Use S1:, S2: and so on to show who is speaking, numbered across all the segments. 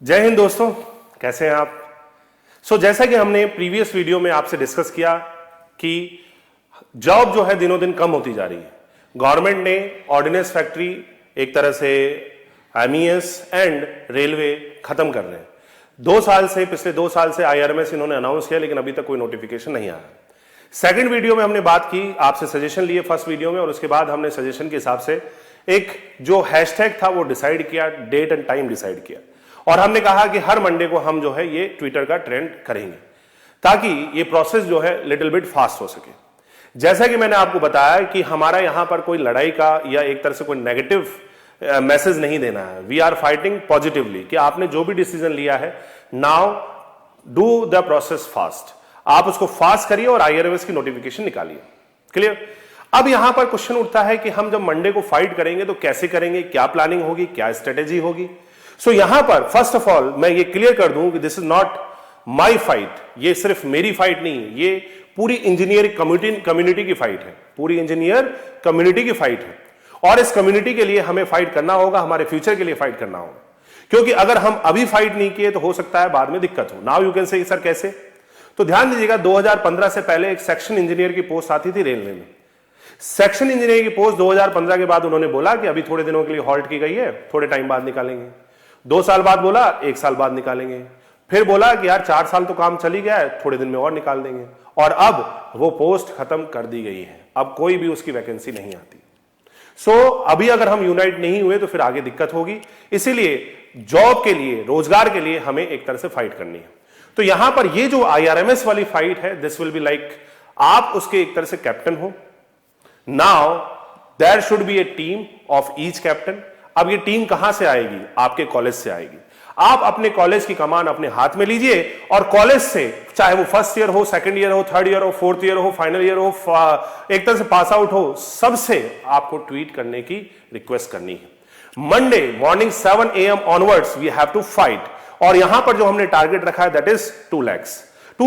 S1: जय हिंद दोस्तों, कैसे हैं आप। जैसा कि हमने प्रीवियस वीडियो में आपसे डिस्कस किया कि जॉब जो है दिनों दिन कम होती जा रही है। गवर्नमेंट ने ऑर्डिनेंस फैक्ट्री एक तरह से MES एंड रेलवे खत्म कर रहे हैं। पिछले 2 साल से IRMS इन्होंने अनाउंस किया, लेकिन अभी तक कोई नोटिफिकेशन नहीं आया। सेकंड वीडियो में हमने बात की, आपसे सजेशन लिए फर्स्ट वीडियो में, और उसके बाद हमने सजेशन के हिसाब से एक जो हैशटैग था वो डिसाइड किया, डेट एंड टाइम डिसाइड किया, और हमने कहा कि हर मंडे को हम जो है ये ट्विटर का ट्रेंड करेंगे ताकि ये प्रोसेस जो है लिटिल बिट फास्ट हो सके। जैसा कि मैंने आपको बताया कि हमारा यहां पर कोई लड़ाई का या एक तरह से कोई नेगेटिव मैसेज नहीं देना है। वी आर फाइटिंग पॉजिटिवली कि आपने जो भी डिसीजन लिया है, now do the process fast. आप उसको फास्ट करिए और IRMS की नोटिफिकेशन निकालिए। क्लियर। अब यहां पर क्वेश्चन उठता है कि हम जब मंडे को फाइट करेंगे तो कैसे करेंगे, क्या प्लानिंग होगी, क्या स्ट्रेटेजी होगी। यहां पर फर्स्ट ऑफ ऑल मैं ये क्लियर कर दूं कि this is not my fight. ये सिर्फ मेरी फाइट नहीं है, ये पूरी इंजीनियर कम्युनिटी की फाइट है, पूरी इंजीनियर कम्युनिटी की फाइट है। और इस कम्युनिटी के लिए हमें फाइट करना होगा, हमारे फ्यूचर के लिए फाइट करना होगा, क्योंकि अगर हम अभी फाइट नहीं किए तो हो सकता है बाद में दिक्कत हो। Now you can say sir कैसे, तो ध्यान दीजिएगा 2015 से पहले एक सेक्शन इंजीनियर की पोस्ट आती थी रेलवे में। सेक्शन इंजीनियर की पोस्ट 2015 के बाद उन्होंने बोला कि अभी थोड़े दिनों के लिए हॉल्ट की गई है, थोड़े टाइम बाद निकालेंगे। 2 साल बाद बोला 1 साल बाद निकालेंगे, फिर बोला कि यार 4 साल तो काम चली गया है, थोड़े दिन में और निकाल देंगे, और अब वो पोस्ट खत्म कर दी गई है। अब कोई भी उसकी वैकेंसी नहीं आती। अभी अगर हम यूनाइट नहीं हुए तो फिर आगे दिक्कत होगी। इसीलिए जॉब के लिए, रोजगार के लिए हमें एक तरह से फाइट करनी है। तो यहां पर ये जो IRMS वाली फाइट है, दिस विल बी लाइक आप उसके एक तरह से कैप्टन हो। Now there should be a team of each captain. अब ये टीम कहां से आएगी? आपके कॉलेज से आएगी। आप अपने कॉलेज की कमान अपने हाथ में लीजिए और कॉलेज से, चाहे वो फर्स्ट ईयर हो, सेकंड ईयर हो, थर्ड ईयर हो, फोर्थ ईयर हो, फाइनल ईयर हो, एक तरह से पास आउट हो, सबसे आपको ट्वीट करने की रिक्वेस्ट करनी है। Monday morning 7 AM onwards we have to fight. और यहां पर जो हमने टारगेट रखा है दैट इज 2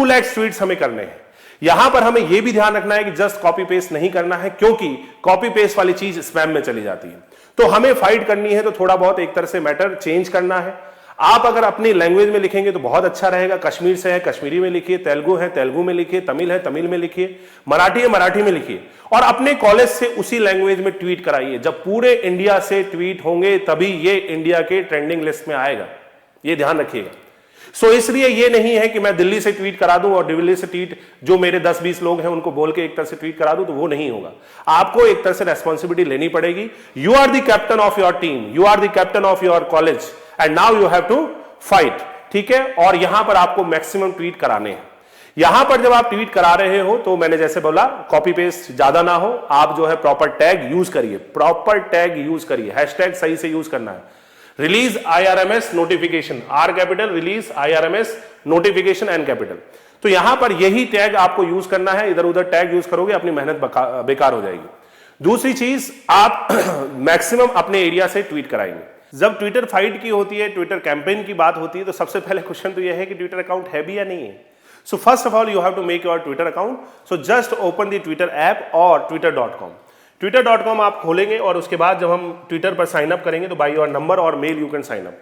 S1: लाख ट्वीट्स हमें करने हैं। यहां पर हमें यह भी ध्यान रखना है कि जस्ट कॉपी पेस्ट नहीं करना है, क्योंकि कॉपी पेस्ट वाली चीज स्पैम में चली जाती है। तो हमें फाइट करनी है तो थोड़ा बहुत एक तरह से मैटर चेंज करना है। आप अगर अपनी लैंग्वेज में लिखेंगे तो बहुत अच्छा रहेगा। कश्मीर से है, कश्मीरी में लिखिए, तेलुगु है, तेलुगु में लिखिए, तमिल है, तमिल में लिखिए, मराठी है, मराठी में लिखिए, और अपने कॉलेज से उसी लैंग्वेज में ट्वीट कराइए। जब पूरे इंडिया से ट्वीट होंगे तभी ये इंडिया के ट्रेंडिंग लिस्ट में आएगा, ये ध्यान रखिएगा। इसलिए ये नहीं है कि मैं दिल्ली से ट्वीट करा दूं और दिल्ली से ट्वीट जो मेरे 10-20 लोग हैं उनको बोल के एक तरह से ट्वीट करा दूं, तो वो नहीं होगा। आपको एक तरह से रेस्पॉन्सिबिलिटी लेनी पड़ेगी। You are the captain of your team, you are the captain of your college, and now you have to fight. ठीक है। और यहां पर आपको मैक्सिमम ट्वीट कराने हैं। यहां पर जब आप ट्वीट करा रहे हो तो मैंने जैसे बोला, कॉपी पेस्ट ज्यादा ना हो, आप जो है प्रॉपर टैग यूज करिए, प्रॉपर टैग यूज करिए, हैशटैग सही से यूज करना है। Release IRMS notification, R capital, release IRMS notification N capital. तो यहां पर यही टैग आपको यूज करना है। इधर उधर टैग यूज करोगे अपनी मेहनत बेकार हो जाएगी। दूसरी चीज, आप मैक्सिमम अपने एरिया से ट्वीट कराएंगे। जब ट्विटर फाइट की होती है, ट्विटर कैंपेन की बात होती है, तो सबसे पहले क्वेश्चन तो यह है कि ट्विटर अकाउंट है भी या नहीं है। So first of all you have to make your Twitter account. So just open the Twitter app और twitter.com। twitter.com आप खोलेंगे और उसके बाद जब हम ट्विटर पर साइन अप करेंगे तो बाय योर नंबर और mail you can sign up.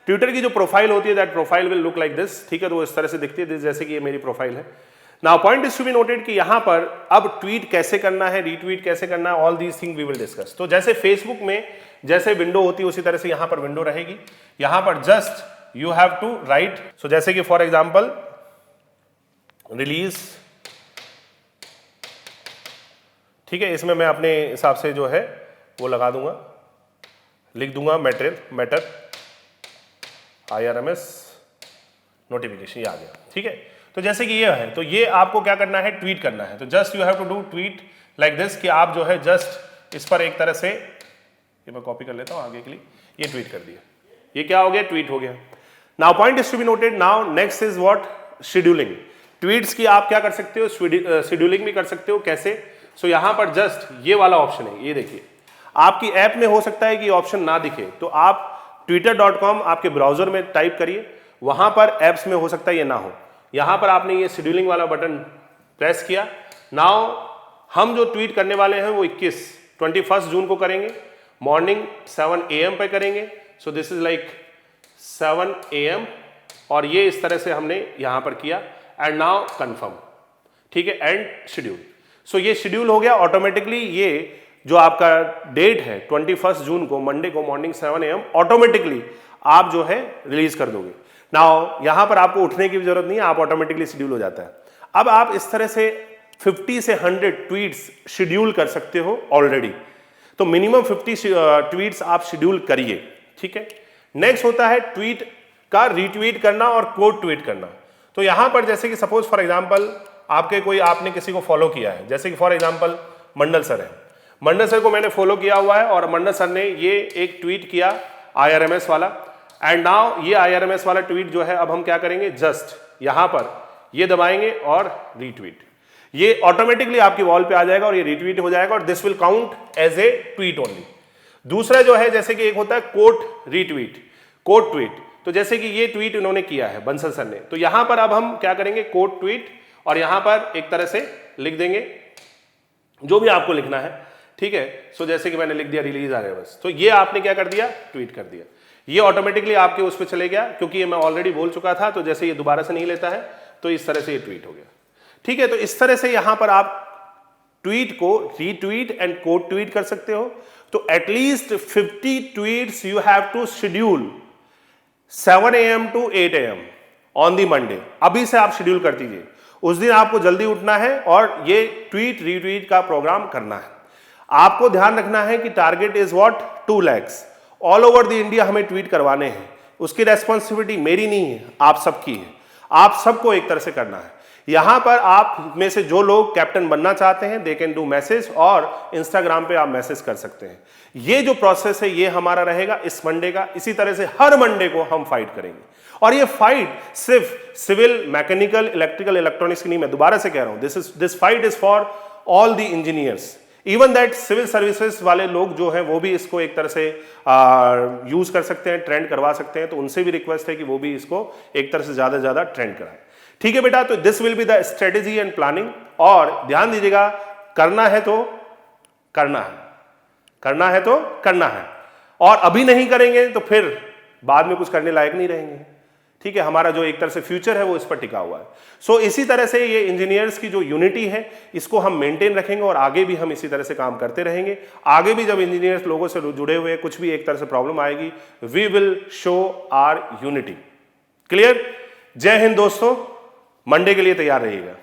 S1: Twitter की जो प्रोफाइल होती है that profile will look like this. ठीक है, तो इस तरह से दिखती है, जैसे कि ये मेरी प्रोफाइल है। Now point is to be noted कि यहां पर अब ट्वीट कैसे करना है, रीट्वीट कैसे करना है, all these thing we will discuss. तो जैसे फेसबुक में जैसे विंडो होती है उसी तरह से यहां पर विंडो रहेगी। यहां पर just you have to write, so जैसे कि फॉर एग्जांपल रिलीज, ठीक है, इसमें मैं अपने हिसाब से जो है वो लगा दूंगा, लिख दूंगा मैटर IRMS नोटिफिकेशन, ये आ गया। ठीक है, तो जैसे कि ये है, तो ये आपको क्या करना है, ट्वीट करना है। तो just you have to do tweet like this, कि आप जो है जस्ट इस पर एक तरह से, ये मैं कॉपी कर लेता हूं आगे के लिए, ये ट्वीट कर दिया। ये क्या हो गया, ट्वीट हो गया। Now point is to be noted, now next is what, scheduling. Tweets की आप क्या कर सकते हो, शेड्यूलिंग भी कर सकते हो। कैसे? यहां पर जस्ट ये वाला ऑप्शन है, ये देखिए। आपकी ऐप में हो सकता है कि ऑप्शन ना दिखे, तो आप twitter.com आपके ब्राउजर में टाइप करिए, वहां पर एप्स में हो सकता है ये ना हो। यहां पर आपने ये शेड्यूलिंग वाला बटन प्रेस किया। नाउ हम जो ट्वीट करने वाले हैं वो 21 जून को करेंगे, मॉर्निंग 7 AM पे करेंगे। So this is like 7 AM और ये इस तरह से हमने यहां पर किया एंड नाउ कंफर्म, ठीक है, एंड शेड्यूल। सो ये शेड्यूल हो गया ऑटोमेटिकली। ये जो आपका डेट है 21 जून को, मंडे को मॉर्निंग 7 AM ऑटोमेटिकली आप जो है रिलीज कर दोगे। नाउ यहां पर आपको उठने की भी जरूरत नहीं है, आप ऑटोमेटिकली शेड्यूल हो जाता है। अब आप इस तरह से 50 से 100 ट्वीट्स शेड्यूल कर सकते हो ऑलरेडी। तो मिनिमम 50 ट्वीट्स आप शेड्यूल करिए, ठीक है। नेक्स्ट होता है ट्वीट का रीट्वीट करना और कोट ट्वीट करना। तो यहां पर जैसे कि सपोज फॉर एग्जांपल आपने किसी को फॉलो किया है, जैसे कि फॉर एग्जांपल मंडल सर है, मंडल सर को मैंने फॉलो किया हुआ है और मंडल सर ने ये एक ट्वीट किया IRMS वाला, एंड नाउ ये IRMS वाला ट्वीट जो है अब हम क्या करेंगे, जस्ट यहां पर ये दबाएंगे और रीट्वीट, ये ऑटोमेटिकली आपकी वॉल पे आ जाएगा और ये रीट्वीट हो जाएगा और this will count as a tweet only. दूसरा जो है जैसे कि एक होता है कोट रीट्वीट, कोट ट्वीट। तो जैसे कि ये ट्वीट इन्होंने किया है बंसल सर ने, तो यहां पर अब हम क्या करेंगे, कोट ट्वीट, और यहां पर एक तरह से लिख देंगे जो भी आपको लिखना है, ठीक है। सो जैसे कि मैंने लिख दिया रिलीज RMS, तो ये आपने क्या कर दिया, ट्वीट कर दिया। ये ऑटोमेटिकली आपके उस पर चले गया, क्योंकि ये मैं ऑलरेडी बोल चुका था, तो जैसे ये दोबारा से नहीं लेता है तो इस तरह से ये ट्वीट हो गया, ठीक है। तो इस तरह से यहां पर आप ट्वीट को रीट्वीट एंड कोट ट्वीट कर सकते हो। तो at least 50 tweets you have to schedule 7 AM to 8 AM on the Monday. अभी से आप शेड्यूल कर दीजिए, उस दिन आपको जल्दी उठना है और ये ट्वीट रीट्वीट का प्रोग्राम करना है। आपको ध्यान रखना है कि target is what, 2 lakhs all over the India हमें ट्वीट करवाने हैं। उसकी रेस्पॉन्सिबिलिटी मेरी नहीं है, आप सबकी है, आप सबको एक तरह से करना है। यहां पर आप में से जो लोग कैप्टन बनना चाहते हैं दे कैन डू मैसेज, और इंस्टाग्राम पे आप मैसेज कर सकते हैं। ये जो प्रोसेस है ये हमारा रहेगा इस मंडे का। इसी तरह से हर मंडे को हम फाइट करेंगे, और ये फाइट सिर्फ सिविल, मैकेनिकल, इलेक्ट्रिकल, इलेक्ट्रॉनिक्स की नहीं, मैं दोबारा से कह रहा हूं, this fight is for all the engineers, even that civil services वाले लोग जो हैं वो भी इसको एक तरह से यूज कर सकते हैं, ट्रेंड करवा सकते हैं। तो उनसे भी रिक्वेस्ट है कि वो भी इसको एक तरह से ज्यादा से ज्यादा ट्रेंड कराएं, ठीक है बेटा। तो this will be the strategy and planning. और ध्यान दीजिएगा, करना है तो करना है, करना है तो करना है, और अभी नहीं करेंगे तो फिर बाद में कुछ करने लायक नहीं रहेंगे, ठीक है। हमारा जो एक तरह से फ्यूचर है वो इस पर टिका हुआ है। सो इसी तरह से ये इंजीनियर्स की जो यूनिटी है इसको हम मेंटेन रखेंगे और आगे भी हम इसी तरह से काम करते रहेंगे। आगे भी जब इंजीनियर्स लोगों से जुड़े हुए कुछ भी एक तरह से प्रॉब्लम आएगी, we will show our unity. Clear? जय हिंद दोस्तों, मंडे के लिए तैयार रहिएगा।